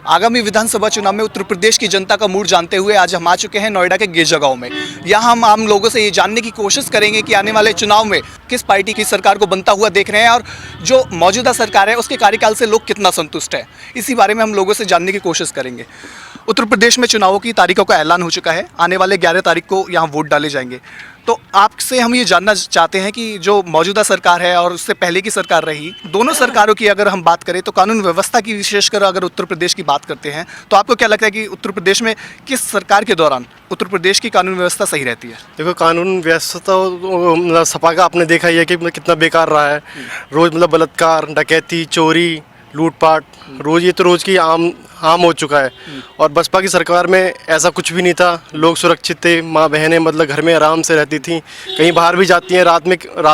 आगामी विधानसभा चुनाव में उत्तर प्रदेश की जनता का मूड जानते हुए आज हम आ चुके हैं नोएडा के गेजा गांव में। यहाँ हम आम लोगों से ये जानने की कोशिश करेंगे कि आने वाले चुनाव में किस पार्टी की सरकार को बनता हुआ देख रहे हैं और जो मौजूदा सरकार है उसके कार्यकाल से लोग कितना संतुष्ट है। इसी बारे में हम लोगों से जानने की कोशिश करेंगे। उत्तर प्रदेश में चुनावों की तारीखों का ऐलान हो चुका है। आने वाले 11 तारीख को यहाँ वोट डाले जाएंगे। तो आपसे हम ये जानना चाहते हैं कि जो मौजूदा सरकार है और उससे पहले की सरकार रही, दोनों सरकारों की अगर हम बात करें तो कानून व्यवस्था की विशेषकर अगर उत्तर प्रदेश की बात करते हैं तो आपको क्या लगता है कि उत्तर प्रदेश में किस सरकार के दौरान उत्तर प्रदेश की कानून व्यवस्था सही रहती है? देखो, कानून व्यवस्था तो मतलब सपा का आपने देखा ही है कि कितना बेकार रहा है। रोज़ मतलब बलात्कार, डकैती, चोरी, लूटपाट, रोज़ ये तो रोज़ की आम हो चुका है। और बसपा की सरकार में ऐसा कुछ भी नहीं था। लोग सुरक्षित थे, माँ बहनें मतलब घर में आराम से रहती थी, कहीं बाहर भी जाती हैं रात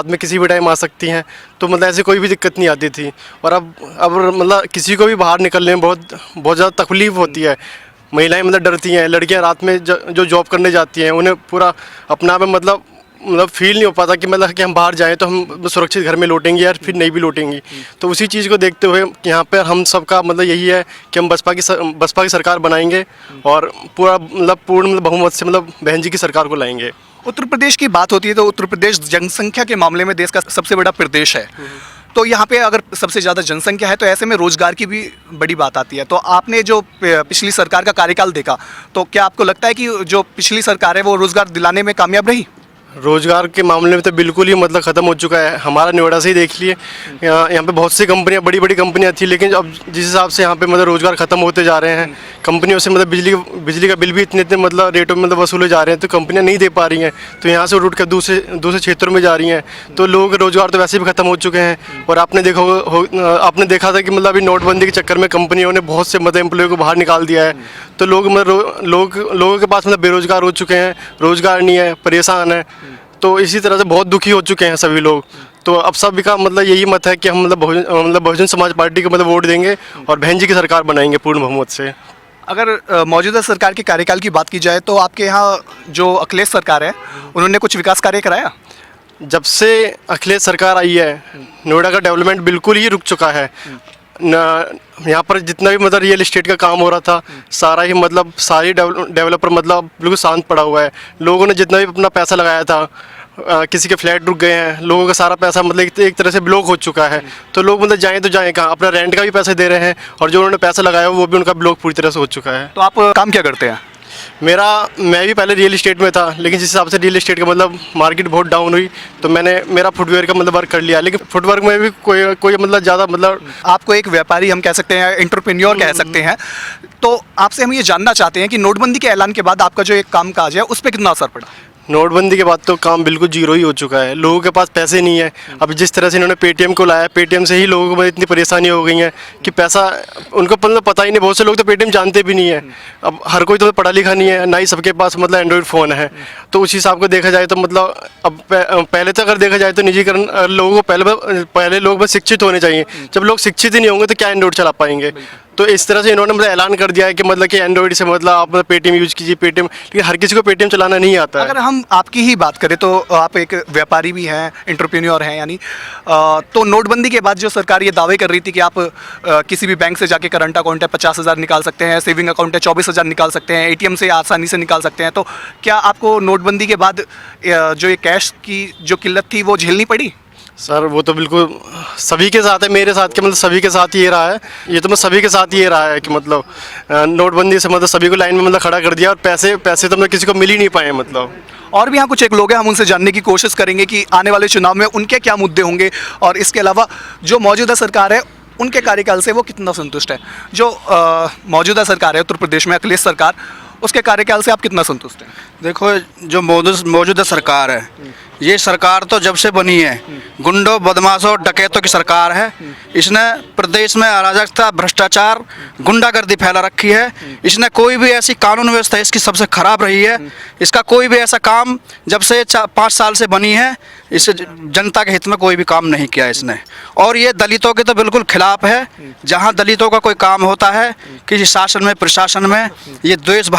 में किसी भी टाइम आ सकती हैं, तो मतलब ऐसे कोई भी दिक्कत नहीं आती थी। और अब मतलब किसी को भी बाहर निकलने में बहुत ज़्यादा तकलीफ़ होती है। महिलाएं मतलब डरती हैं। लड़कियां रात में जो जॉब करने जाती हैं उन्हें पूरा अपना में मतलब फील नहीं हो पाता कि मतलब कि हम बाहर जाएं तो हम सुरक्षित घर में लौटेंगे या फिर नहीं भी लौटेंगी। तो उसी चीज़ को देखते हुए यहाँ पर हम सबका मतलब यही है कि हम बसपा की सरकार बनाएंगे और पूर्ण बहुमत से मतलब बहन जी की सरकार को लाएंगे। उत्तर प्रदेश की बात होती है तो उत्तर प्रदेश जनसंख्या के मामले में देश का सबसे बड़ा प्रदेश है। तो यहाँ पे अगर सबसे ज़्यादा जनसंख्या है तो ऐसे में रोजगार की भी बड़ी बात आती है। तो आपने जो पिछली सरकार का कार्यकाल देखा तो क्या आपको लगता है कि जो पिछली सरकार है वो रोजगार दिलाने में कामयाब रही? रोज़गार के मामले में तो बिल्कुल ही मतलब ख़त्म हो चुका है। हमारा नोएडा से ही देख लिए, यहाँ पे बहुत सी कंपनियाँ, बड़ी बड़ी कंपनियाँ थी, लेकिन अब जिस हिसाब से यहाँ पे मतलब रोज़गार ख़त्म होते जा रहे हैं, कंपनियों से मतलब बिजली का बिल भी इतने मतलब रेटों में मतलब वसूले जा रहे हैं, तो कंपनियाँ नहीं दे पा रही हैं, तो यहाँ से उठ कर दूसरे क्षेत्रों में जा रही हैं, तो लोगों के रोज़गार तो वैसे भी ख़त्म हो चुके हैं। और आपने देखा था कि मतलब अभी नोटबंदी के चक्कर में कंपनियों ने बहुत से मतलब एम्प्लॉय को बाहर निकाल दिया है, तो लोगों के पास मतलब बेरोज़गार हो चुके हैं, रोज़गार नहीं है, परेशान है। तो इसी तरह से बहुत दुखी हो चुके हैं सभी लोग। तो अब सभी का मतलब यही मत है कि हम मतलब बहुजन समाज पार्टी को मतलब वोट देंगे और बहन जी की सरकार बनाएंगे पूर्ण बहुमत से। अगर मौजूदा सरकार के कार्यकाल की बात की जाए तो आपके यहाँ जो अखिलेश सरकार है उन्होंने कुछ विकास कार्य कराया? जब से अखिलेश सरकार आई है नोएडा का डेवलपमेंट बिल्कुल ही रुक चुका है। यहाँ पर जितना भी मतलब रियल इस्टेट का काम हो रहा था सारा ही मतलब सारी डेवलपर मतलब बिल्कुल शांत पड़ा हुआ है। लोगों ने जितना भी अपना पैसा लगाया था, किसी के फ्लैट रुक गए हैं, लोगों का सारा पैसा मतलब एक तरह से ब्लॉक हो चुका है। तो लोग मतलब जाएं तो जाएं कहाँ, अपना रेंट का भी पैसे दे रहे हैं और जो उन्होंने पैसा लगाया वो भी उनका ब्लॉक पूरी तरह से हो चुका है। तो आप काम क्या करते हैं? मैं भी पहले रियल इस्टेट में था, लेकिन जिस हिसाब से रियल इस्टेट का मतलब मार्केट बहुत डाउन हुई तो मैंने मेरा फुटवेयर का मतलब वर्क कर लिया। लेकिन फुटवर्क में भी कोई मतलब ज़्यादा मतलब आपको एक व्यापारी हम कह सकते हैं, एंटरप्रेन्योर कह सकते हैं। तो आपसे हम ये जानना चाहते हैं कि नोटबंदी के ऐलान के बाद आपका जो एक काम काज है उस पर कितना असर पड़ा? नोटबंदी के बाद तो काम बिल्कुल जीरो ही हो चुका है। लोगों के पास पैसे नहीं है। अब जिस तरह से इन्होंने पेटीएम को लाया, पेटीएम से ही लोगों को इतनी परेशानी हो गई है कि पैसा उनको मतलब पता ही नहीं। बहुत से लोग तो पेटीएम जानते भी नहीं है। अब हर कोई तो पढ़ा लिखा नहीं है, ना ही सबके पास मतलब एंड्रॉयड फ़ोन है। तो उस हिसाब को देखा जाए तो मतलब अब पहले तो अगर देखा जाए तो निजीकरण, लोगों को पहले लोग बस शिक्षित होने चाहिए। जब लोग शिक्षित ही नहीं होंगे तो क्या एंड्रॉयड चला पाएंगे? तो इस तरह से इन्होंने मतलब ऐलान कर दिया है कि मतलब कि एंड्रॉयड से मतलब आप पेटीएम यूज़ कीजिए, पेटीएम। लेकिन हर किसी को पेटीएम चलाना नहीं आता है। अगर हम आपकी ही बात करें तो आप एक व्यापारी भी हैं, एंटरप्रेन्योर हैं यानी, तो नोटबंदी के बाद जो सरकार ये दावे कर रही थी कि आप किसी भी बैंक से जाके करंट अकाउंट है 50,000 निकाल सकते हैं, सेविंग अकाउंट है 24,000 निकाल सकते हैं, एटीएम से आसानी से निकाल सकते हैं, तो क्या आपको नोटबंदी के बाद जो ये कैश की जो किल्लत थी वो झेलनी पड़ी? सर वो तो बिल्कुल सभी के साथ है, मेरे साथ के मतलब सभी के साथ ये रहा है। ये तो मैं सभी के साथ ये रहा है कि मतलब नोटबंदी से मतलब सभी को लाइन में मतलब खड़ा कर दिया और पैसे तो मतलब किसी को मिल ही नहीं पाए मतलब। और भी यहाँ कुछ एक लोग हैं, हम उनसे जानने की कोशिश करेंगे कि आने वाले चुनाव में उनके क्या मुद्दे होंगे और इसके अलावा जो मौजूदा सरकार है उनके कार्यकाल से वो कितना संतुष्ट है। जो मौजूदा सरकार है उत्तर प्रदेश में, अखिलेश सरकार, उसके कार्यकाल से आप कितना संतुष्ट हैं? देखो, जो मौजूदा सरकार है, ये सरकार तो जब से बनी है गुंडों, बदमाशों, डकैतों की सरकार है। इसने प्रदेश में अराजकता, भ्रष्टाचार, गुंडागर्दी फैला रखी है। इसने कोई भी ऐसी कानून व्यवस्था इसकी सबसे खराब रही है। इसका कोई भी ऐसा काम जब से 5 साल से बनी है इस जनता के हित में कोई भी काम नहीं किया इसने। और ये दलितों के तो बिल्कुल खिलाफ है। जहाँ दलितों का कोई काम होता है किसी शासन में, प्रशासन में, ये देश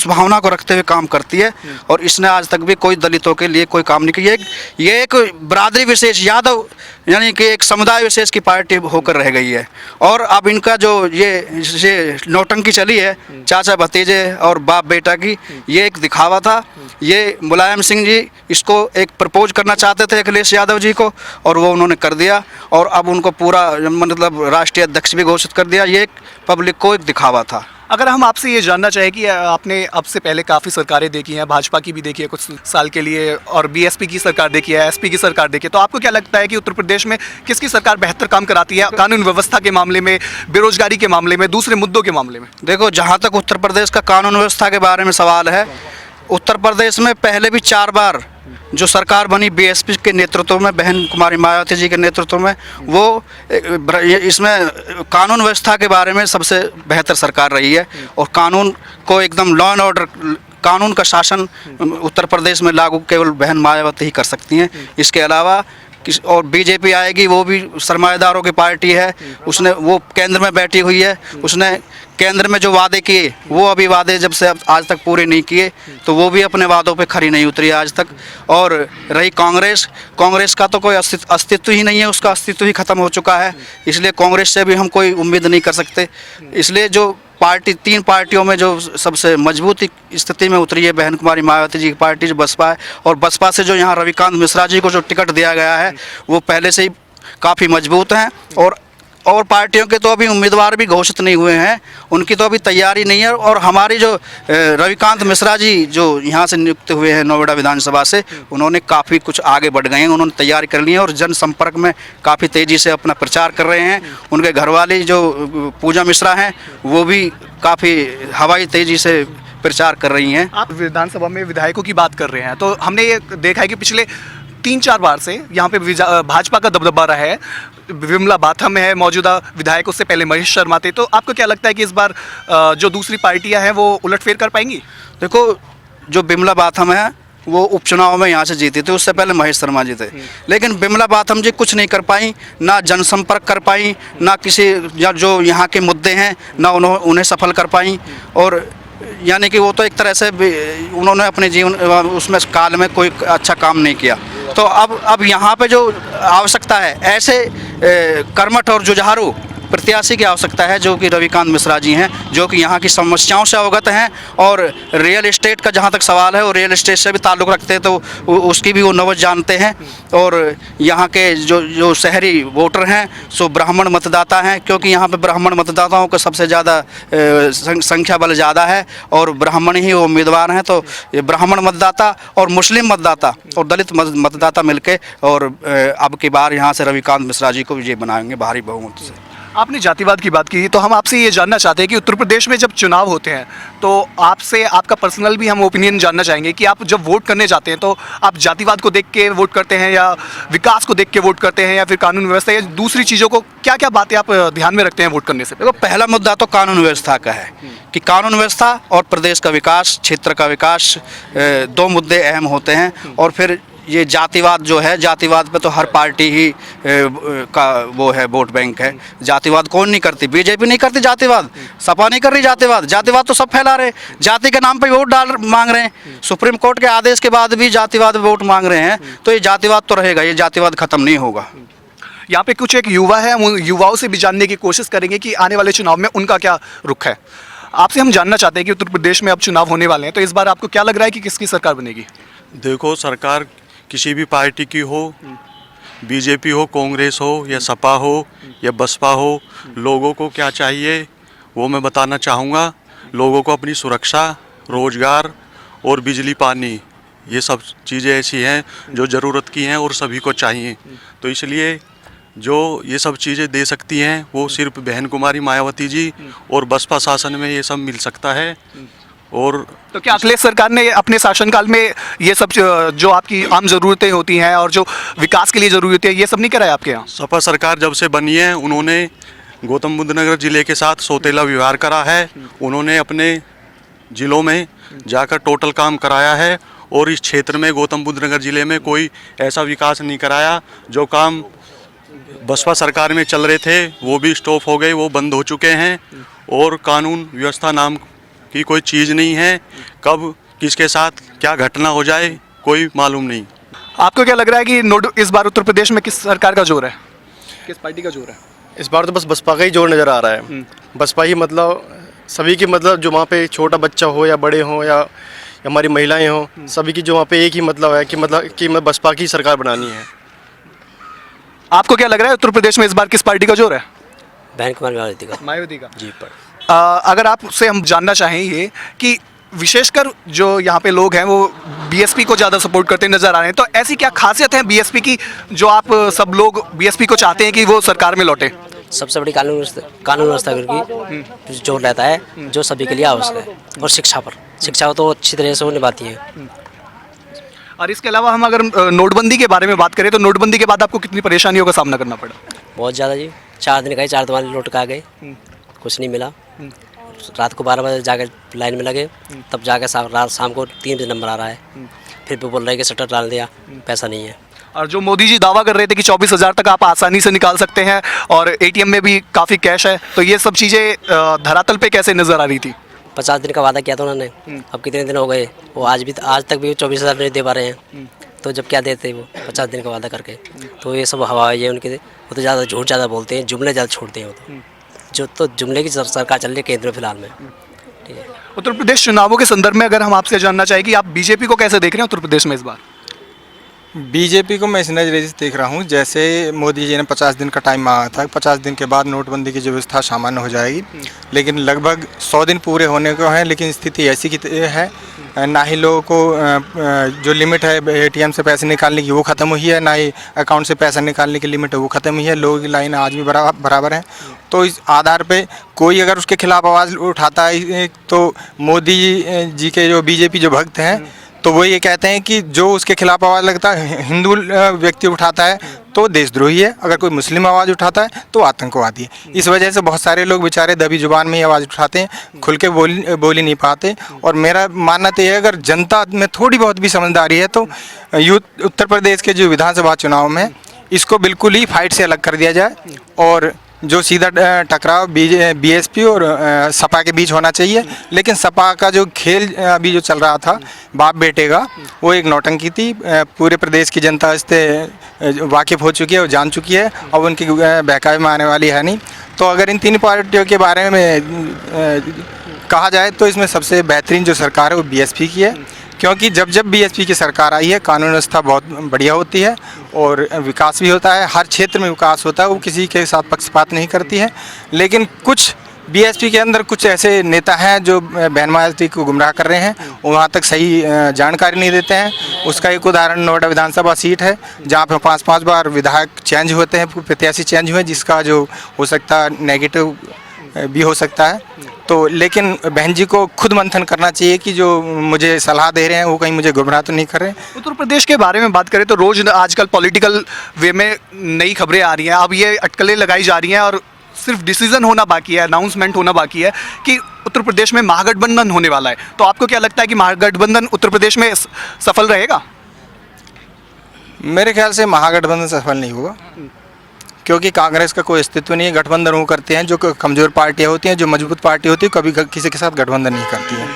भावना को रखते हुए काम करती है। और इसने आज तक भी कोई दलितों के के लिए कोई काम नहीं किया। ये एक बरादरी विशेष यादव यानी कि एक समुदाय विशेष की पार्टी होकर रह गई है। और अब इनका जो ये नौटंकी चली है चाचा भतीजे और बाप बेटा की, ये एक दिखावा था। ये मुलायम सिंह जी इसको एक प्रपोज करना चाहते थे अखिलेश यादव जी को, और वो उन्होंने कर दिया, और अब उनको पूरा मतलब राष्ट्रीय अध्यक्ष भी घोषित कर दिया। ये एक पब्लिक को एक दिखावा था। अगर हम आपसे ये जानना चाहें कि आपने अब से पहले काफ़ी सरकारें देखी हैं, भाजपा की भी देखी है कुछ साल के लिए, और बीएसपी की सरकार देखी है, एसपी की सरकार देखी है, तो आपको क्या लगता है कि उत्तर प्रदेश में किसकी सरकार बेहतर काम कराती है कानून व्यवस्था के मामले में, बेरोजगारी के मामले में, दूसरे मुद्दों के मामले में? देखो, जहाँ तक उत्तर प्रदेश का कानून व्यवस्था के बारे में सवाल है, उत्तर प्रदेश में पहले भी 4 बार जो सरकार बनी बीएसपी के नेतृत्व में, बहन कुमारी मायावती जी के नेतृत्व में, वो इसमें कानून व्यवस्था के बारे में सबसे बेहतर सरकार रही है। और कानून को एकदम लॉ एंड ऑर्डर, कानून का शासन उत्तर प्रदेश में लागू केवल बहन मायावती ही कर सकती हैं। इसके अलावा और बीजेपी आएगी, वो भी सरमाएदारों की पार्टी है, उसने वो केंद्र में बैठी हुई है, उसने केंद्र में जो वादे किए वो अभी वादे जब से आज तक पूरे नहीं किए, तो वो भी अपने वादों पे खरी नहीं उतरी आज तक। और रही कांग्रेस का तो कोई अस्तित्व ही नहीं है, उसका अस्तित्व ही खत्म हो चुका है, इसलिए कांग्रेस से भी हम कोई उम्मीद नहीं कर सकते। इसलिए जो पार्टी 3 पार्टियों में जो सबसे मजबूत स्थिति में उतरी है बहन कुमारी मायावती जी की पार्टी जो बसपा है, और बसपा से जो यहाँ रविकांत मिश्रा जी को जो टिकट दिया गया है वो पहले से ही काफ़ी मजबूत हैं। और पार्टियों के तो अभी उम्मीदवार भी घोषित नहीं हुए हैं, उनकी तो अभी तैयारी नहीं है। और हमारी जो रविकांत मिश्रा जी जो यहाँ से नियुक्त हुए हैं नोएडा विधानसभा से, उन्होंने काफ़ी कुछ आगे बढ़ गए हैं, उन्होंने तैयारी कर ली है और जनसंपर्क में काफ़ी तेज़ी से अपना प्रचार कर रहे हैं। उनके घरवाली जो पूजा मिश्रा हैं वो भी काफ़ी हवाई तेज़ी से प्रचार कर रही हैं। आप विधानसभा में विधायकों की बात कर रहे हैं, तो हमने ये देखा है कि पिछले 3-4 बार से यहाँ पे भाजपा का दबदबा रहा है। विमला बाथम है मौजूदा विधायक, उससे पहले महेश शर्मा थे। तो आपको क्या लगता है कि इस बार जो दूसरी पार्टियां हैं वो उलटफेर कर पाएंगी? देखो, जो विमला बाथम है वो उपचुनाव में यहाँ से जीती थी, उससे पहले महेश शर्मा जी थे, लेकिन विमला बाथम जी कुछ नहीं कर पाई, ना जनसंपर्क कर पाई, ना किसी जो यहाँ के मुद्दे हैं ना उन्हें सफल कर पाई। और यानी कि वो तो एक तरह से उन्होंने अपने जीवन उसमें काल में कोई अच्छा काम नहीं किया। तो अब यहाँ पे जो आवश्यकता है ऐसे कर्मठ और जुझारू प्रत्याशी की आवश्यकता है, जो कि रविकांत मिश्रा जी हैं, जो कि यहाँ की समस्याओं से अवगत हैं। और रियल एस्टेट का जहाँ तक सवाल है, वो रियल एस्टेट से भी ताल्लुक़ रखते हैं, तो उसकी भी वो नवज जानते हैं। और यहाँ के जो शहरी वोटर हैं सो ब्राह्मण मतदाता हैं, क्योंकि यहाँ पे ब्राह्मण मतदाताओं का सबसे ज़्यादा संख्या बल ज़्यादा है और ब्राह्मण ही वो उम्मीदवार हैं। तो ये ब्राह्मण मतदाता और मुस्लिम मतदाता और दलित मतदाता मिलके और अब की बार यहाँ से रविकांत मिश्रा जी को विजय बनाएंगे भारी बहुमत से। आपने जातिवाद की बात की, तो हम आपसे ये जानना चाहते हैं कि उत्तर प्रदेश में जब चुनाव होते हैं तो आपसे आपका पर्सनल भी हम ओपिनियन जानना चाहेंगे कि आप जब वोट करने जाते हैं तो आप जातिवाद को देख के वोट करते हैं या विकास को देख के वोट करते हैं या फिर कानून व्यवस्था या दूसरी चीज़ों को, क्या क्या बातें आप ध्यान में रखते हैं वोट करने से? देखो, पहला मुद्दा तो कानून व्यवस्था का है कि कानून व्यवस्था और प्रदेश का विकास, क्षेत्र का विकास, 2 मुद्दे अहम होते हैं। और फिर ये जातिवाद जो है, जातिवाद पे तो हर पार्टी ही का वो है, वोट बैंक है। जातिवाद कौन नहीं करती? बीजेपी नहीं करती जातिवाद, सपा नहीं कर रही जातिवाद, जातिवाद तो सब फैला रहे, जाति के नाम पे वोट मांग रहे हैं। सुप्रीम कोर्ट के आदेश के बाद भी जातिवाद वोट मांग रहे हैं, तो ये जातिवाद तो रहेगा, ये जातिवाद खत्म नहीं होगा। यहाँ पे कुछ एक युवा है, उन युवाओं से भी जानने की कोशिश करेंगे कि आने वाले चुनाव में उनका क्या रुख है। आपसे हम जानना चाहते हैं कि उत्तर प्रदेश में अब चुनाव होने वाले हैं, तो इस बार आपको क्या लग रहा है कि किसकी सरकार बनेगी? देखो, सरकार किसी भी पार्टी की हो, बीजेपी हो, कांग्रेस हो या सपा हो या बसपा हो, लोगों को क्या चाहिए वो मैं बताना चाहूँगा। लोगों को अपनी सुरक्षा, रोज़गार और बिजली पानी, ये सब चीज़ें ऐसी हैं जो ज़रूरत की हैं और सभी को चाहिए। तो इसलिए जो ये सब चीज़ें दे सकती हैं वो सिर्फ बहन कुमारी मायावती जी और बसपा शासन में ये सब मिल सकता है। और तो क्या अखिलेश सरकार ने अपने शासनकाल में ये सब जो आपकी आम ज़रूरतें होती हैं और जो विकास के लिए ज़रूरी होती है, ये सब नहीं कराया आपके यहाँ? सपा सरकार जब से बनी है उन्होंने गौतम बुद्ध नगर ज़िले के साथ सौतेला व्यवहार करा है। उन्होंने अपने ज़िलों में जाकर टोटल काम कराया है और इस क्षेत्र में गौतम बुद्ध नगर ज़िले में कोई ऐसा विकास नहीं कराया। जो काम बसपा सरकार में चल रहे थे वो भी स्टॉप हो गए, वो बंद हो चुके हैं। और कानून व्यवस्था नाम की कोई चीज़ नहीं है, कब किसके साथ क्या घटना हो जाए कोई मालूम नहीं। आपको क्या लग रहा है कि इस बार उत्तर प्रदेश में किस सरकार का जोर है, किस पार्टी का जोर है? इस बार तो बस बसपा का ही जोर नज़र आ रहा है। बसपा ही मतलब सभी की, मतलब जो वहाँ पे छोटा बच्चा हो या बड़े हो या हमारी महिलाएं हो, सभी की जो वहाँ पे एक ही मतलब है कि मैं बसपा की सरकार बनानी है। आपको क्या लग रहा है उत्तर प्रदेश में इस बार किस पार्टी का जोर है? बहन कुमार मायावती का। मायावती का। जी पर अगर आपसे हम जानना चाहें ये कि विशेषकर जो यहाँ पे लोग हैं वो बीएसपी को ज़्यादा सपोर्ट करते नजर आ रहे हैं, तो ऐसी क्या खासियत है बीएसपी की जो आप सब लोग बीएसपी को चाहते हैं कि वो सरकार में लौटे? सबसे बड़ी कानून व्यवस्था की जोर रहता है जो सभी के लिए आवश्यक है, और शिक्षा तो अच्छी तरह से वो निभाती है। और इसके अलावा हम अगर नोटबंदी के बारे में बात करें तो नोटबंदी के बाद आपको कितनी परेशानियों का सामना करना पड़ा? बहुत ज़्यादा जी, 4 दिन गए, 4 दिन लौट के आ गए, कुछ नहीं मिला। रात को 12 बजे जाकर लाइन में लगे, तब जाकर रात शाम को 3 बजे नंबर आ रहा है, फिर भी बोल रहे हैं कि शटर डाल दिया, पैसा नहीं है। और जो मोदी जी दावा कर रहे थे कि 24,000 तक आप आसानी से निकाल सकते हैं और एटीएम में भी काफ़ी कैश है, तो ये सब चीज़ें धरातल पे कैसे नज़र आ रही थी? 50 दिन का वादा किया था उन्होंने, अब कितने दिन हो गए, वो आज तक भी 24,000 नहीं दे पा रहे हैं। तो जब क्या देते वो 50 दिन का वादा करके? तो ये सब हवा है उनके, वो तो ज़्यादा झूठ ज़्यादा बोलते हैं, जुमले ज़्यादा छोड़ते हैं। वो तो जुमले की सरकार चल रही है केंद्र में फिलहाल में। ठीक है। उत्तर प्रदेश चुनावों के संदर्भ में अगर हम आपसे जानना चाहें कि आप बीजेपी को कैसे देख रहे हैं उत्तर प्रदेश में इस बार? बीजेपी को मैं इस नज़रिए से देख रहा हूँ, जैसे मोदी जी ने 50 दिन का टाइम मांगा था, 50 दिन के बाद नोटबंदी की जो व्यवस्था सामान्य हो जाएगी, लेकिन लगभग 100 दिन पूरे होने को हैं, लेकिन स्थिति ऐसी की है, ना ही लोगों को जो लिमिट है एटीएम से पैसे निकालने की वो ख़त्म हुई है, ना ही अकाउंट से पैसा निकालने की लिमिट है वो ख़त्म हुई है। लोगों की लाइन आज भी बराबर है। तो इस आधार पे कोई अगर उसके खिलाफ आवाज़ उठाता है तो मोदी जी के जो बीजेपी जो भक्त हैं तो वो ये कहते हैं कि जो उसके खिलाफ आवाज़ लगता है हिंदू व्यक्ति उठाता है तो देशद्रोही है, अगर कोई मुस्लिम आवाज़ उठाता है तो आतंकवादी है। इस वजह से बहुत सारे लोग बेचारे दबी जुबान में ही आवाज़ उठाते हैं, खुल के बोल ही नहीं पाते। और मेरा मानना तो ये है, अगर जनता में थोड़ी बहुत भी समझदारी है तो उत्तर प्रदेश के जो विधानसभा चुनाव में इसको बिल्कुल ही फाइट से अलग कर दिया जाए और जो सीधा टकराव बीएसपी और सपा के बीच होना चाहिए। लेकिन सपा का जो खेल अभी जो चल रहा था बाप बेटे का, वो एक नौटंकी थी। पूरे प्रदेश की जनता इससे वाकिफ़ हो चुकी है और जान चुकी है, अब उनकी बहकावे में आने वाली है नहीं। तो अगर इन 3 पार्टियों के बारे में कहा जाए तो इसमें सबसे बेहतरीन जो सरकार है वो बीएसपी की है, क्योंकि जब बीएसपी की सरकार आई है कानून व्यवस्था बहुत बढ़िया होती है और विकास भी होता है, हर क्षेत्र में विकास होता है, वो किसी के साथ पक्षपात नहीं करती है। लेकिन कुछ बीएसपी के अंदर कुछ ऐसे नेता हैं जो बहन मायावती को गुमराह कर रहे हैं, वहाँ तक सही जानकारी नहीं देते हैं। उसका एक उदाहरण नोएडा विधानसभा सीट है, जहाँ पे 5-5 बार विधायक चेंज होते हैं, प्रत्याशी चेंज हुए, जिसका जो हो सकता है नेगेटिव भी हो सकता है। तो लेकिन बहन जी को खुद मंथन करना चाहिए कि जो मुझे सलाह दे रहे हैं वो कहीं मुझे गुमराह तो नहीं कर रहे। उत्तर प्रदेश के बारे में बात करें तो रोज़ आजकल पॉलिटिकल वे में नई खबरें आ रही हैं, अब ये अटकलें लगाई जा रही हैं और सिर्फ डिसीजन होना बाकी है, अनाउंसमेंट होना बाकी है कि उत्तर प्रदेश में महागठबंधन होने वाला है। तो आपको क्या लगता है कि महागठबंधन उत्तर प्रदेश में सफल रहेगा? मेरे ख्याल से महागठबंधन सफल नहीं होगा, क्योंकि कांग्रेस का कोई अस्तित्व नहीं है। गठबंधन वो करते हैं जो कमज़ोर पार्टियां होती हैं, जो मजबूत पार्टी होती है कभी किसी के साथ गठबंधन नहीं करती है।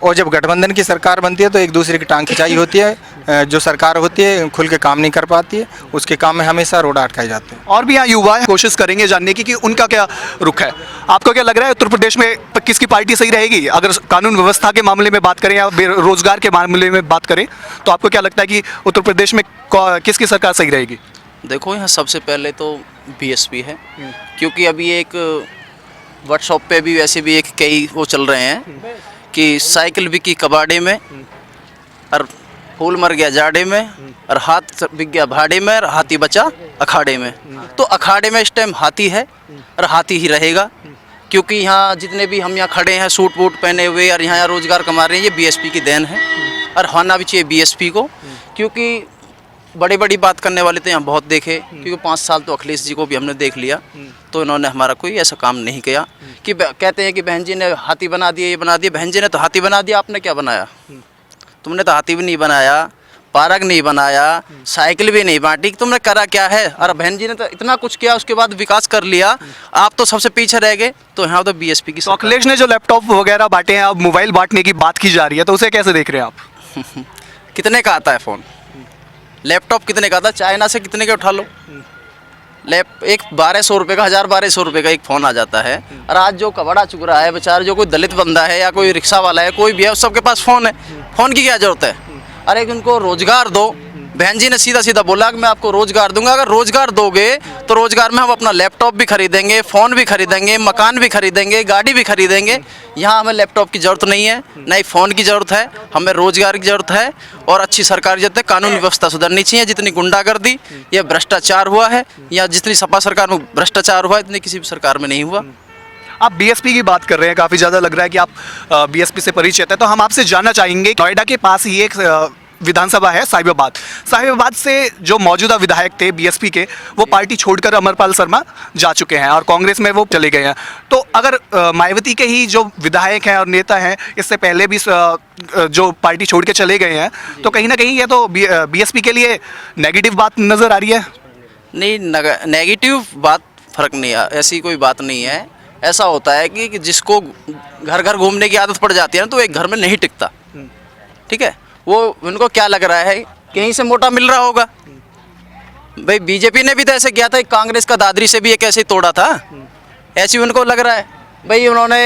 और जब गठबंधन की सरकार बनती है तो एक दूसरे की टांग खिंचाई होती है, जो सरकार होती है खुल के काम नहीं कर पाती है, उसके काम में हमेशा रोड अटकाए जाते हैं। और भी यहाँ युवा कोशिश करेंगे जानने की कि उनका क्या रुख है। आपको क्या लग रहा है उत्तर प्रदेश में किसकी पार्टी सही रहेगी? अगर कानून व्यवस्था के मामले में बात करें या बेरोजगार के मामले में बात करें तो आपको क्या लगता है कि उत्तर प्रदेश में किसकी सरकार सही रहेगी? देखो यहाँ सबसे पहले तो बीएसपी है, क्योंकि अभी एक व्हाट्सएप पे भी वैसे भी एक कई वो चल रहे हैं कि साइकिल बिकी कबाड़े में और फूल मर गया जाड़े में और हाथ बिक गया भाड़े में और हाथी बचा अखाड़े में। तो अखाड़े में इस टाइम हाथी है और हाथी ही रहेगा, क्योंकि यहाँ जितने भी हम यहाँ खड़े हैं सूट वूट पहने हुए और यहाँ रोज़गार कमा रहे हैं, ये बीएसपी की देन है और होना भी चाहिए बीएसपी को। क्योंकि बड़ी बात करने वाले तो यहाँ बहुत देखे, क्योंकि 5 साल तो अखिलेश जी को भी हमने देख लिया, तो इन्होंने हमारा कोई ऐसा काम नहीं किया कि कहते हैं कि बहन जी ने हाथी बना दिया, ये बना दिया। बहन जी ने तो हाथी बना दिया, आपने क्या बनाया? तुमने तो हाथी भी नहीं बनाया, पार्क नहीं बनाया, साइकिल भी नहीं बांटी, तुमने करा क्या है? और बहन जी ने तो इतना कुछ किया, उसके बाद विकास कर लिया, आप तो सबसे पीछे रह गए। तो यहाँ तो बीएसपी की। तो अखिलेश ने जो लैपटॉप वगैरह बांटे हैं, अब मोबाइल बांटने की बात की जा रही है, तो उसे कैसे देख रहे हैं आप? कितने का आता है फ़ोन, लैपटॉप कितने का आता है, चाइना से कितने का उठा लो। एक 1200 रुपये का, 1200 रुपये का एक फ़ोन आ जाता है। और आज जो कबाड़ा चुक रहा है बेचारा, जो कोई दलित बंदा है या कोई रिक्शा वाला है, कोई भी है, उस सबके पास फ़ोन है। फ़ोन की क्या ज़रूरत है? अरे उनको रोज़गार दो। बहन जी ने सीधा सीधा बोला कि मैं आपको रोज़गार दूंगा। अगर रोज़गार दोगे तो रोज़गार में हम अपना लैपटॉप भी खरीदेंगे, फ़ोन भी खरीदेंगे, मकान भी खरीदेंगे, गाड़ी भी खरीदेंगे। यहाँ हमें लैपटॉप की ज़रूरत नहीं है, ना ही फ़ोन की ज़रूरत है, हमें रोज़गार की ज़रूरत है। और अच्छी सरकार की ज़रूरत है, कानून व्यवस्था सुधरनी चाहिए। जितनी गुंडागर्दी या भ्रष्टाचार हुआ है, या जितनी सपा सरकार में भ्रष्टाचार हुआ है, इतनी किसी भी सरकार में नहीं हुआ। आप बीएसपी की बात कर रहे हैं, काफ़ी ज़्यादा लग रहा है कि आप बीएसपी से परिचित है। तो हम आपसे जानना चाहेंगे, नोएडा के पास ही एक विधानसभा है साहिबाबाद से जो मौजूदा विधायक थे बीएसपी के, वो पार्टी छोड़कर अमरपाल शर्मा जा चुके हैं और कांग्रेस में वो चले गए हैं। तो अगर मायावती के ही जो विधायक हैं और नेता हैं, इससे पहले भी जो पार्टी छोड़ के चले गए हैं, तो कहीं ना कहीं ये तो बीएसपी के लिए नेगेटिव बात नज़र आ रही है। नहीं, नेगेटिव बात फ़र्क नहीं है, ऐसी कोई बात नहीं है। ऐसा होता है कि जिसको घर घर घूमने की आदत पड़ जाती है ना, तो एक घर में नहीं टिकता। ठीक है, वो उनको क्या लग रहा है, कहीं से मोटा मिल रहा होगा। भाई बीजेपी ने भी तो ऐसे किया था, कांग्रेस का दादरी से भी एक ऐसे ही तोड़ा था, ऐसे ही उनको लग रहा है। भाई उन्होंने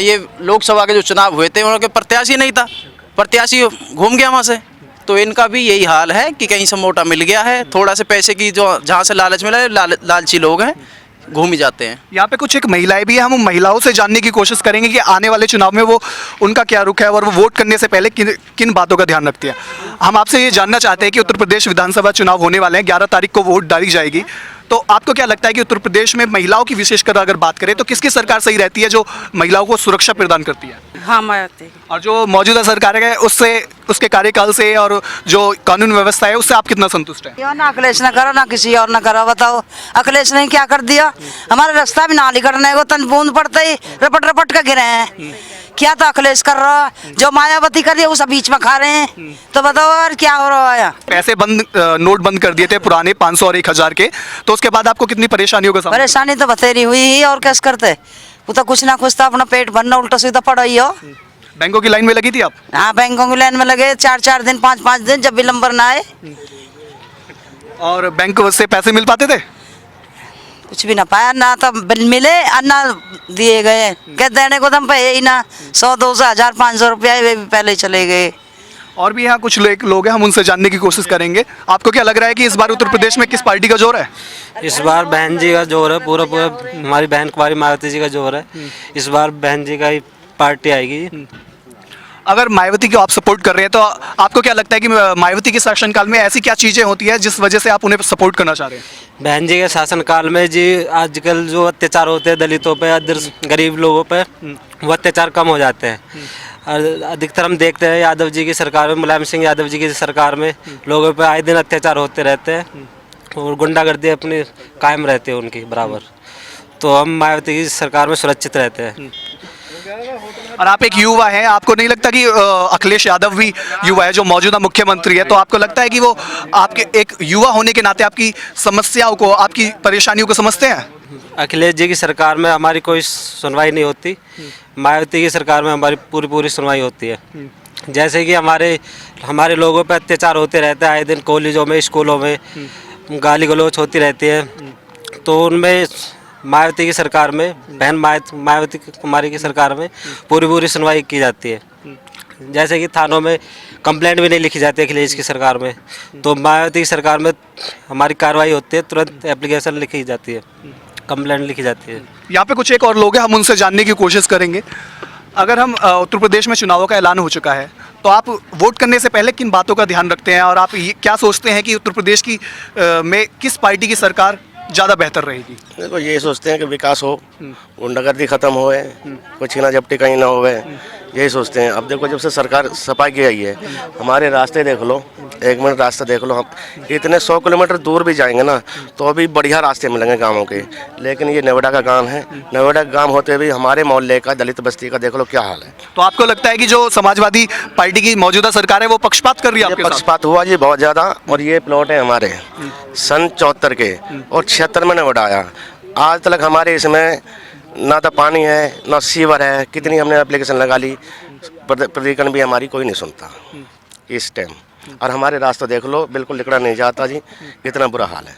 ये लोकसभा के जो चुनाव हुए थे, उनके प्रत्याशी नहीं था, प्रत्याशी घूम गया वहाँ से। तो इनका भी यही हाल है कि कहीं से मोटा मिल गया है, थोड़ा से पैसे की जो जहाँ से लालच मिला है, लालची लोग हैं, घूम ही जाते हैं। यहाँ पे कुछ एक महिलाएं भी हैं, हम महिलाओं से जानने की कोशिश करेंगे कि आने वाले चुनाव में वो उनका क्या रुख है और वो वोट करने से पहले किन बातों का ध्यान रखती है। हम आपसे ये जानना चाहते हैं कि उत्तर प्रदेश विधानसभा चुनाव होने वाले हैं, 11 तारीख को वोट डाली जाएगी। तो आपको क्या लगता है कि उत्तर प्रदेश में महिलाओं की विशेषकर अगर बात करें तो किसकी सरकार सही रहती है जो महिलाओं को सुरक्षा प्रदान करती है? हाँ, मायावती। और जो मौजूदा सरकार है उसके कार्यकाल से और जो कानून व्यवस्था है उससे आप कितना संतुष्ट हैं? यो ना अखिलेश ना करो, ना किसी और ना करो। बताओ अखिलेश ने क्या कर दिया? हमारा रास्ता भी नाली करने को तन बूंद पड़ते ही रपट रपट का गिरे हैं। क्या तो अखिलेश कर रहा है, जो मायावती कर रही है वो सब बीच में खा रहे हैं। तो बताओ और क्या हो रहा है? पैसे बंद, नोट बंद कर दिए थे पुराने 500 और 1000 के, तो उसके बाद आपको कितनी परेशानियों का सामना? परेशानी तो बतेरी हुई ही, और कैसे करते? वो तो कुछ ना कुछ तो अपना पेट भरना उल्टा सीधा पड़ा ही हो। बैंकों की लाइन में लगी थी आप? हाँ, बैंकों की लाइन में लगे 4-4 दिन 5-5 दिन, जब भी नंबर ना आए। और बैंक से पैसे मिल पाते थे? कुछ भी ना पाया, ना तो बिल मिले और ना दिए गए। क्या देने को दम पे है ही ना। 100-200 1000 500 रुपया वे भी पहले चले गए। और भी यहाँ कुछ लोग हैं, हम उनसे जानने की कोशिश करेंगे। आपको क्या लग रहा है कि इस बार उत्तर प्रदेश में किस पार्टी का जोर है? इस बार बहन जी का जोर है, पूरा हमारी बहन कुमारी मायावती जी का जोर है। इस बार बहन जी का ही पार्टी आएगी। अगर मायावती को आप सपोर्ट कर रहे हैं तो आपको क्या लगता है कि मायावती के शासनकाल में ऐसी क्या चीज़ें होती हैं जिस वजह से आप उन्हें सपोर्ट करना चाह रहे हैं? बहन जी के शासनकाल में जी आजकल जो अत्याचार होते हैं दलितों पे, गरीब लोगों पे, वो अत्याचार कम हो जाते हैं। और अधिकतर हम देखते हैं यादव जी की सरकार में, मुलायम सिंह यादव जी की सरकार में लोगों पे आए दिन अत्याचार होते रहते हैं और गुंडागर्दी अपनी कायम रहती है उनकी बराबर। तो हम मायावती की सरकार में सुरक्षित रहते हैं। और आप एक युवा हैं, आपको नहीं लगता कि अखिलेश यादव भी युवा है जो मौजूदा मुख्यमंत्री है, तो आपको लगता है कि वो आपके एक युवा होने के नाते आपकी समस्याओं को, आपकी परेशानियों को समझते हैं? अखिलेश जी की सरकार में हमारी कोई सुनवाई नहीं होती, मायावती की सरकार में हमारी पूरी सुनवाई होती है। जैसे कि हमारे लोगों पर अत्याचार होते रहते हैं आए दिन, कॉलेजों में, स्कूलों में गाली गलौच होती रहती है, तो उनमें मायावती की सरकार में, बहन मायावती कुमारी की सरकार में पूरी सुनवाई की जाती है। जैसे कि थानों में कंप्लेंट भी नहीं लिखी जाती अखिलेश की सरकार में, तो मायावती की सरकार में हमारी कार्रवाई होती है, तुरंत एप्लीकेशन लिखी जाती है, कंप्लेंट लिखी जाती है। यहाँ पे कुछ एक और लोग हैं, हम उनसे जानने की कोशिश करेंगे। अगर हम उत्तर प्रदेश में चुनावों का ऐलान हो चुका है, तो आप वोट करने से पहले किन बातों का ध्यान रखते हैं और आप ये क्या सोचते हैं कि उत्तर प्रदेश की में किस पार्टी की सरकार ज़्यादा बेहतर रहेगी? देखो, ये सोचते हैं कि विकास हो, गुंडागर्दी खत्म होए, कोई छीना झपटी कहीं ना होवे, यही सोचते हैं। अब देखो, जब से सरकार सफाई की आई है, हमारे रास्ते देख लो, 1 मिनट रास्ता देख लो, हम इतने 100 किलोमीटर दूर भी जाएंगे ना तो अभी बढ़िया रास्ते मिलेंगे गाँवों के। लेकिन ये नोएडा का गाँव है, नोएडा का गाँव होते भी हमारे मोहल्ले का, दलित बस्ती का देख लो क्या हाल है। तो आपको लगता है कि जो समाजवादी पार्टी की मौजूदा सरकार है वो पक्षपात कर रही है आपके साथ? पक्षपात हुआ जी बहुत ज़्यादा। और ये प्लॉट है हमारे सन 74 के और 76 में नोएडा आया। आज तक हमारे इसमें ना तो पानी है ना सीवर है, कितनी हमने एप्लीकेशन लगा ली, प्रतिकरण भी हमारी कोई नहीं सुनता इस टाइम। और हमारे रास्ता देख लो, बिल्कुल निकला नहीं जाता जी, इतना बुरा हाल है।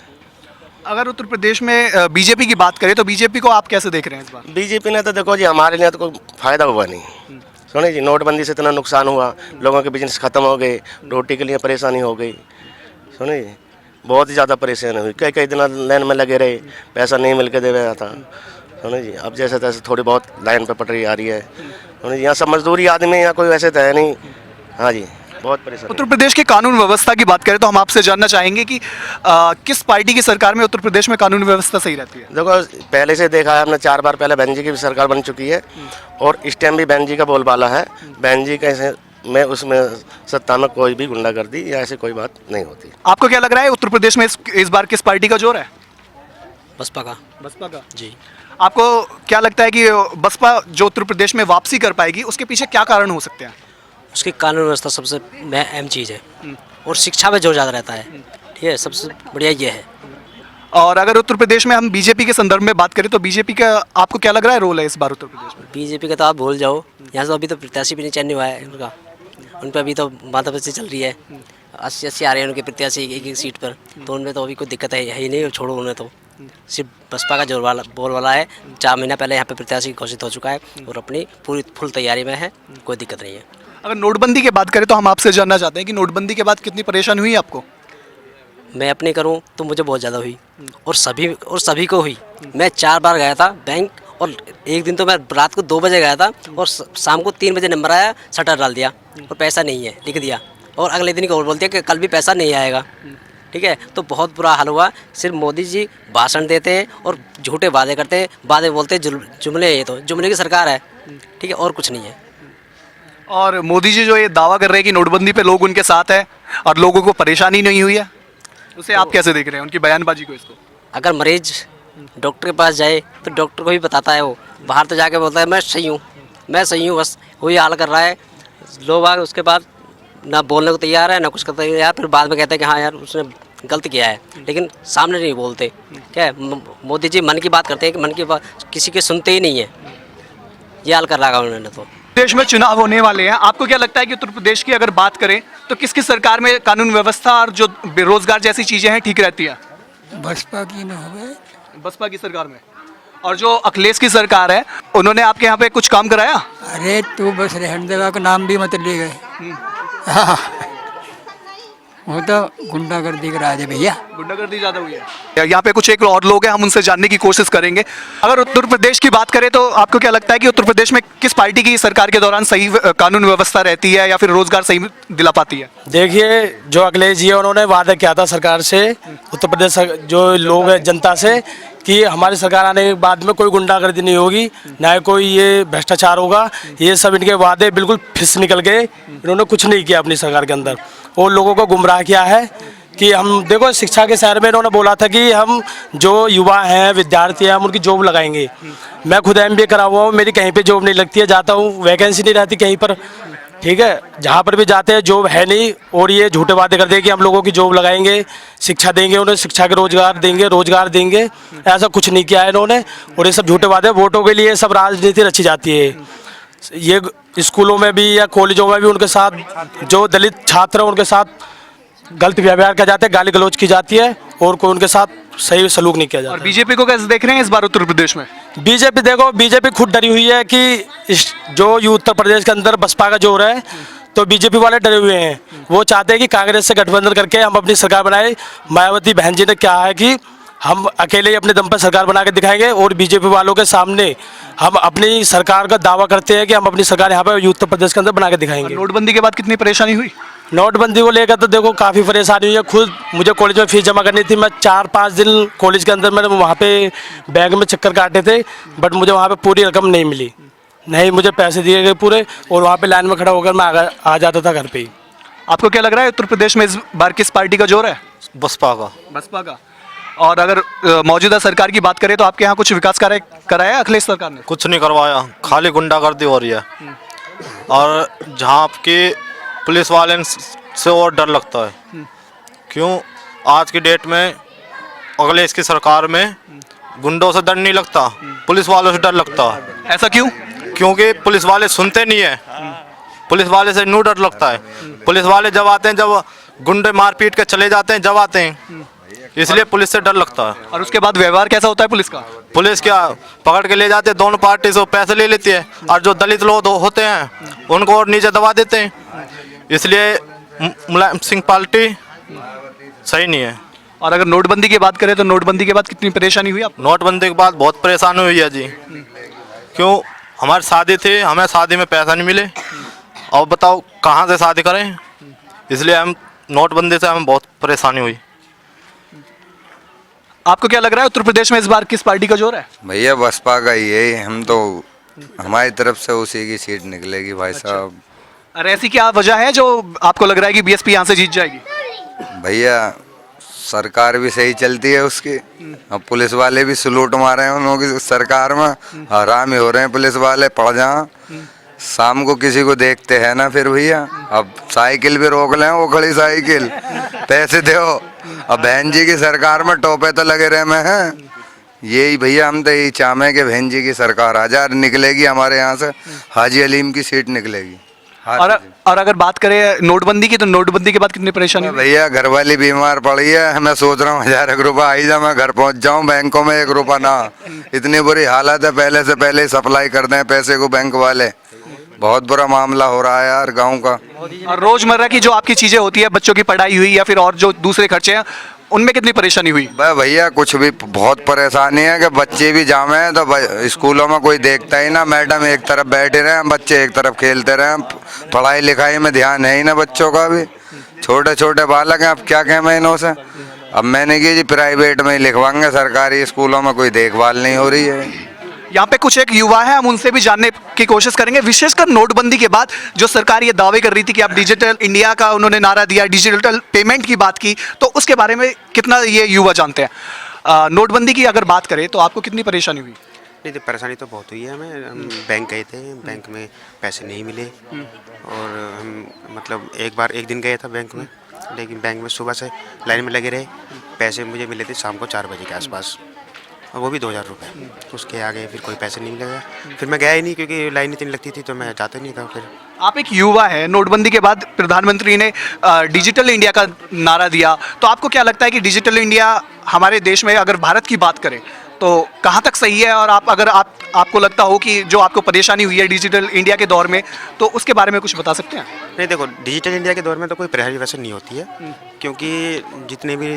अगर उत्तर प्रदेश में बीजेपी की बात करें तो बीजेपी को आप कैसे देख रहे हैं इस बार? बीजेपी ने तो देखो जी हमारे लिए तो कोई फ़ायदा हुआ नहीं। सुनिए जी, नोटबंदी से इतना नुकसान हुआ, लोगों के बिजनेस ख़त्म हो गए, रोटी के लिए परेशानी हो गई। सुनिए जी, बहुत ही ज़्यादा परेशानी हुई, कई कई दिन लाइन में लगे रहे, पैसा नहीं मिल के दे रहा था। सुनिए जी, अब जैसे तैसे थोड़ी बहुत लाइन पर पटरी आ रही है। सुनिए जी, यहाँ सब मजदूरी आदमी, यहाँ कोई वैसे तो है नहीं। हाँ जी, बहुत परेशानी। उत्तर प्रदेश की कानून व्यवस्था की बात करें तो हम आपसे जानना चाहेंगे कि किस पार्टी की सरकार में उत्तर प्रदेश में कानून व्यवस्था सही रहती है? देखो, पहले से देखा है हमने, 4 बार पहले बहन जी की भी सरकार बन चुकी है और इस टाइम भी बहन जी का बोलबाला है। बहन जी कैसे में उसमें सत्ता में कोई भी गुंडागर्दी या ऐसी कोई बात नहीं होती। आपको क्या लग रहा है उत्तर प्रदेश में इस बार किस पार्टी का जोर है? बसपा का। बसपा का। जी। आपको क्या लगता है कि बसपा जो उत्तर प्रदेश में वापसी कर पाएगी उसके पीछे क्या कारण हो सकते हैं? उसकी कानून व्यवस्था सबसे अहम चीज़ है और शिक्षा में जोर ज़्यादा रहता है। ठीक है, सबसे बढ़िया ये है। और अगर उत्तर प्रदेश में हम बीजेपी के संदर्भ में बात करें तो बीजेपी का आपको क्या लग रहा है रोल है इस बार उत्तर प्रदेश में? बीजेपी का तो आप भूल जाओ, यहाँ से अभी तो प्रत्याशी भी नहीं चयन हुआ है उनका। उन पर अभी तो माथापच्ची चल रही है, 80 आ रहे हैं उनके प्रत्याशी एक एक सीट पर, तो उनमें तो अभी कोई दिक्कत है ही नहीं। छोड़ो उन्हें, तो सिर्फ बसपा का जोर वाला बोल वाला है। 4 महीना पहले यहाँ पे प्रत्याशी घोषित हो चुका है और अपनी पूरी फुल तैयारी में है, कोई दिक्कत नहीं है। अगर नोटबंदी की बात करें तो हम आपसे जानना चाहते हैं कि नोटबंदी के बाद कितनी परेशानी हुई आपको? मैं अपनी करूं तो मुझे बहुत ज़्यादा हुई और सभी को हुई। मैं 4 बार गया था बैंक, और एक दिन तो मैं रात को 2 बजे गया था और शाम को 3 बजे नंबर आया, शटर डाल दिया और पैसा नहीं है लिख दिया, और अगले दिन को बोल दिया कि कल भी पैसा नहीं आएगा। ठीक है, तो बहुत बुरा हाल हुआ। सिर्फ मोदी जी भाषण देते हैं और झूठे वादे करते हैं, वादे बोलते हैं, जुमले। ये तो जुमले की सरकार है। ठीक है, और कुछ नहीं है। और मोदी जी जो ये दावा कर रहे हैं कि नोटबंदी पे लोग उनके साथ है और लोगों को परेशानी नहीं हुई है, उसे आप कैसे देख रहे हैं उनकी बयानबाजी को? इसको अगर मरीज डॉक्टर के पास जाए तो डॉक्टर को भी बताता है, वो बाहर तो जाके बोलता है मैं सही हूँ, बस वही हाल कर रहा है। लोग आगे उसके बाद ना बोलने को तैयार है ना कुछ करते तैयार, फिर बाद में कहते हैं कि हाँ यार उसने गलत किया है, लेकिन सामने नहीं बोलते। क्या है, मोदी जी मन की बात करते हैं कि मन की बात किसी के सुनते ही नहीं है। ये हाल कर रहा है उन्होंने। तो देश में चुनाव होने वाले हैं, आपको क्या लगता है कि उत्तर प्रदेश की अगर बात करें तो किसकी सरकार में कानून व्यवस्था और जो बेरोजगार जैसी चीजें हैं ठीक रहती है? बसपा की न हो, बसपा की सरकार में। और जो अखिलेश की सरकार है, उन्होंने आपके यहाँ पे कुछ काम कराया? अरे तू बस रहने देगा का नाम भी मत ले गए। हाँ, वो तो गुंडागर्दी का राज है भैया। गुंडागर्दी ज्यादा हुई है। यहाँ पे कुछ एक और लोग हैं, हम उनसे जानने की कोशिश करेंगे। अगर उत्तर प्रदेश की बात करें तो आपको क्या लगता है कि उत्तर प्रदेश में किस पार्टी की सरकार के दौरान सही कानून व्यवस्था रहती है या फिर रोजगार सही दिला पाती है? देखिए, जो अखिलेश जी है उन्होंने वादा किया था सरकार से, उत्तर प्रदेश जो लोग हैं जनता से, कि हमारी सरकार आने के बाद में कोई गुंडागर्दी नहीं होगी, ना कोई ये भ्रष्टाचार होगा। ये सब इनके वादे बिल्कुल फिस निकल गए। इन्होंने कुछ नहीं किया अपनी सरकार के अंदर और लोगों को गुमराह किया है। कि हम देखो, शिक्षा के शहर में इन्होंने बोला था कि हम जो युवा हैं, विद्यार्थी हैं, हम उनकी जॉब लगाएंगे। मैं खुद MBA करा हुआ हूँ, मेरी कहीं पे जॉब नहीं लगती है, जाता हूँ वैकेंसी नहीं रहती कहीं पर। ठीक है, जहाँ पर भी जाते हैं जॉब है नहीं, और ये झूठे वादे करते हैं कि हम लोगों की जॉब लगाएंगे, शिक्षा देंगे, उन्हें शिक्षा के रोजगार देंगे। ऐसा कुछ नहीं किया है इन्होंने, और ये सब झूठे वादे, वोटों के लिए सब राजनीति रची जाती है। ये स्कूलों में भी या कॉलेजों में भी उनके साथ जो दलित छात्र हैं उनके साथ गलत व्यवहार किया जाता है, गाली गलौज की जाती है, और कोई उनके साथ सही सलूक नहीं किया जाता। और बीजेपी को कैसे देख रहे हैं इस बार उत्तर प्रदेश में? बीजेपी देखो, बीजेपी खुद डरी हुई है कि इस जो उत्तर प्रदेश के अंदर बसपा का जोर है, तो बीजेपी वाले डरे हुए हैं। वो चाहते हैं कि कांग्रेस से गठबंधन करके हम अपनी सरकार बनाए। मायावती बहन जी ने क्या है कि हम अकेले ही अपने दम पर सरकार बना के दिखाएंगे, और बीजेपी वालों के सामने हम अपनी सरकार का दावा करते हैं कि हम अपनी सरकार यहाँ पे उत्तर प्रदेश के अंदर बना के दिखाएंगे। नोटबंदी के बाद कितनी परेशानी हुई? नोटबंदी को लेकर तो देखो काफ़ी परेशानी हुई है। खुद मुझे कॉलेज में फीस जमा करनी थी, मैं 4-5 दिन कॉलेज के अंदर मैंने वहाँ पे बैंक में चक्कर काटे थे, बट मुझे वहाँ पे पूरी रकम नहीं मिली, नहीं मुझे पैसे दिए गए पूरे, और वहाँ पे लाइन में खड़ा होकर मैं आ जाता था घर पे ही। आपको क्या लग रहा है उत्तर प्रदेश में इस बार किस पार्टी का जोर है? बसपा का। बसपा का। और अगर मौजूदा सरकार की बात करें तो आपके यहाँ कुछ विकास कार्य कराया अखिलेश सरकार ने? कुछ नहीं करवाया, खाली गुंडागर्दी हो रही है। और जहाँ आपकी पुलिस वाले से और डर लगता है। क्यों? आज की डेट में अखिलेश की सरकार में गुंडों से डर नहीं लगता, पुलिस वालों से डर लगता है। ऐसा क्यों? क्योंकि पुलिस वाले सुनते नहीं है, पुलिस वाले से न्यू डर लगता है। पुलिस वाले जब आते हैं, जब गुंडे मार पीट के चले जाते हैं, जब आते हैं, इसलिए पुलिस से डर लगता है। और उसके बाद व्यवहार कैसा होता है पुलिस का? पुलिस क्या पकड़ के ले जाते हैं, दोनों पार्टी से पैसे ले लेती है, और जो दलित लोग होते हैं उनको और नीचे दबा देते हैं। इसलिए मुलायम सिंह पार्टी सही नहीं है। और अगर नोटबंदी की बात करें तो नोटबंदी के बाद कितनी परेशानी हुई आपको? नोटबंदी के बाद बहुत परेशानी हुई है जी। क्यों? हमारी शादी थी, हमें शादी में पैसा नहीं मिले, और बताओ कहाँ से शादी करें। इसलिए हम नोटबंदी से हमें बहुत परेशानी हुई। आपको क्या लग रहा है उत्तर प्रदेश में इस बार किस पार्टी का जोर है? भैया बसपा का ही है। हम तो हमारी तरफ से उसी की सीट निकलेगी भाई साहब। और ऐसी क्या वजह है जो आपको लग रहा है कि बीएसपी यहाँ से जीत जाएगी? भैया सरकार भी सही चलती है उसकी, अब पुलिस वाले भी सलूट मारे हैं उन्होंने सरकार में, हरामी हो रहे हैं पुलिस वाले। पड़ जा शाम को किसी को देखते हैं ना फिर भैया, अब साइकिल भी रोक लें, वो खड़ी साइकिल पैसे दो। अब बहन जी की सरकार में टोपे तो लगे रहे में हैं। यही भैया हम तो यही चाहें कि बहन जी की सरकार आ जाए, निकलेगी हमारे यहाँ से हाजी अलीम की सीट निकलेगी। और अगर बात करें नोटबंदी की, तो नोटबंदी के बाद कितनी परेशानी हुई? भैया घर वाली बीमार पड़ी है, मैं सोच रहा हूँ 1000 रुपये आई जा, मैं घर पहुँच जाऊँ, बैंकों में 1 रुपया ना। इतनी बुरी हालत है, पहले से पहले ही सप्लाई कर दें पैसे को बैंक वाले। बहुत बुरा मामला हो रहा है यार गांव का। और रोजमर्रा की जो आपकी चीजें होती है, बच्चों की पढ़ाई हुई या फिर और जो दूसरे खर्चे हैं, उनमें कितनी परेशानी हुई? भैया कुछ भी बहुत परेशानी है कि बच्चे भी जामे तो स्कूलों में कोई देखता ही ना, मैडम एक तरफ बैठे रहे, बच्चे एक तरफ खेलते रहे, पढ़ाई लिखाई में ध्यान है ही ना बच्चों का भी। छोटे छोटे बालक हैं, अब क्या कहें मैं इन्हों से। अब मैंने की जी प्राइवेट में ही लिखवाएंगे, सरकारी स्कूलों में कोई देखभाल नहीं हो रही है। यहाँ पे कुछ एक युवा है, हम उनसे भी जानने की कोशिश करेंगे, विशेषकर नोटबंदी के बाद जो सरकार ये दावे कर रही थी कि आप डिजिटल इंडिया का उन्होंने नारा दिया, डिजिटल पेमेंट की बात की, तो उसके बारे में कितना ये युवा जानते हैं? नोटबंदी की अगर बात करें तो आपको कितनी परेशानी हुई? नहीं तो परेशानी तो बहुत हुई है हमें। हम बैंक गए थे, बैंक में पैसे नहीं मिले, और हम मतलब एक दिन गए था बैंक में, लेकिन बैंक में सुबह से लाइन में लगे रहे। पैसे मुझे मिले थे शाम को 4 बजे के आसपास, और वो भी 2000 रुपये। उसके आगे फिर कोई पैसे नहीं मिलेगा, फिर मैं गया ही नहीं, क्योंकि लाइन इतनी लगती थी तो मैं जाता नहीं था। फिर आप एक युवा है, नोटबंदी के बाद प्रधानमंत्री ने डिजिटल इंडिया का नारा दिया, तो आपको क्या लगता है कि डिजिटल इंडिया हमारे देश में, अगर भारत की बात करें तो कहाँ तक सही है? और आपको लगता हो कि जो आपको परेशानी हुई है डिजिटल इंडिया के दौर में, तो उसके बारे में कुछ बता सकते हैं? नहीं देखो, डिजिटल इंडिया के दौर में तो कोई परेशानी वैसे नहीं होती है, क्योंकि जितने भी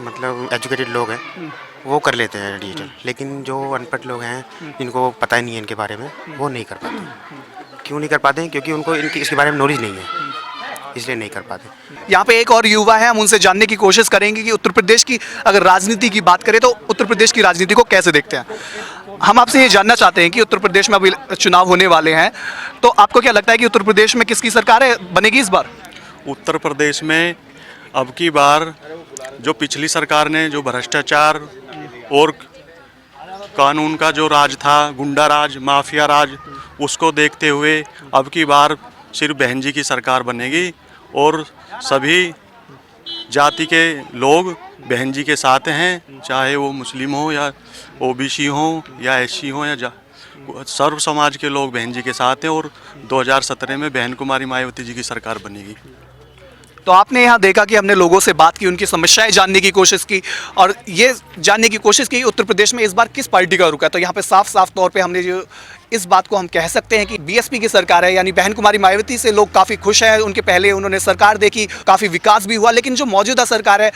मतलब एजुकेटेड लोग हैं वो कर लेते हैं डिजिटल, लेकिन जो अनपढ़ लोग हैं जिनको पता ही नहीं है इनके बारे में, वो नहीं कर पाते। क्यों नहीं कर पाते हैं? क्योंकि उनको इसके बारे में नॉलेज नहीं है, इसलिए नहीं कर पाते। यहाँ पे एक और युवा है, हम उनसे जानने की कोशिश करेंगे कि उत्तर प्रदेश की अगर राजनीति की बात करें तो उत्तर प्रदेश की राजनीति को कैसे देखते हैं। हम आपसे ये जानना चाहते हैं कि उत्तर प्रदेश में अभी चुनाव होने वाले हैं, तो आपको क्या लगता है कि उत्तर प्रदेश में किसकी सरकार बनेगी इस बार? उत्तर प्रदेश में अब की बार जो पिछली सरकार ने जो भ्रष्टाचार और कानून का जो राज था, गुंडा राज, माफिया राज, उसको देखते हुए अब की बार सिर्फ बहन जी की सरकार बनेगी, और सभी जाति के लोग बहन जी के साथ हैं, चाहे वो मुस्लिम हो या ओबीसी हो या एससी हो या सर्व समाज के लोग बहन जी के साथ हैं, और 2017 में बहन कुमारी मायावती जी की सरकार बनेगी। तो आपने यहाँ देखा कि हमने लोगों से बात की, उनकी समस्याएं जानने की कोशिश की, और ये जानने की कोशिश की उत्तर प्रदेश में इस बार किस पार्टी का रुख है। तो यहाँ पे साफ साफ तौर पे हमने जो इस बात को हम कह सकते हैं कि बीएसपी की सरकार है, यानी बहन कुमारी मायावती से लोग काफ़ी खुश हैं। उनके पहले उन्होंने सरकार देखी, काफ़ी विकास भी हुआ, लेकिन जो मौजूदा सरकार है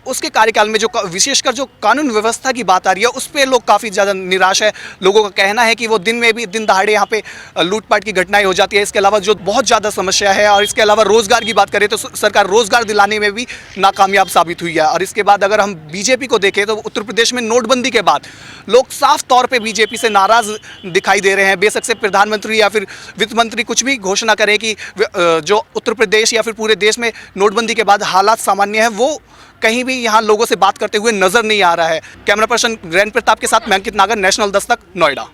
उसके कार्यकाल में जो विशेषकर जो कानून व्यवस्था की बात आ रही है उस पर लोग काफ़ी ज़्यादा निराश है। लोगों का कहना है कि वो दिन में भी दिन दहाड़े यहाँ पे लूटपाट की घटनाएं हो जाती है। इसके अलावा जो बहुत ज़्यादा समस्या है, और इसके अलावा रोज़गार की बात करें तो सरकार रोज़गार दिलाने में भी नाकामयाब साबित हुई है। और इसके बाद अगर हम बीजेपी को देखें तो उत्तर प्रदेश में नोटबंदी के बाद लोग साफ तौर पर बीजेपी से नाराज़ दिखाई दे रहे हैं। बेशक से प्रधानमंत्री या फिर वित्त मंत्री कुछ भी घोषणा करें कि जो उत्तर प्रदेश या फिर पूरे देश में नोटबंदी के बाद हालात सामान्य है, वो कहीं भी यहाँ लोगों से बात करते हुए नजर नहीं आ रहा है। कैमरा पर्सन ग्रैंड प्रताप के साथ मैं अंकित नागर, नेशनल दस्तक, नोएडा।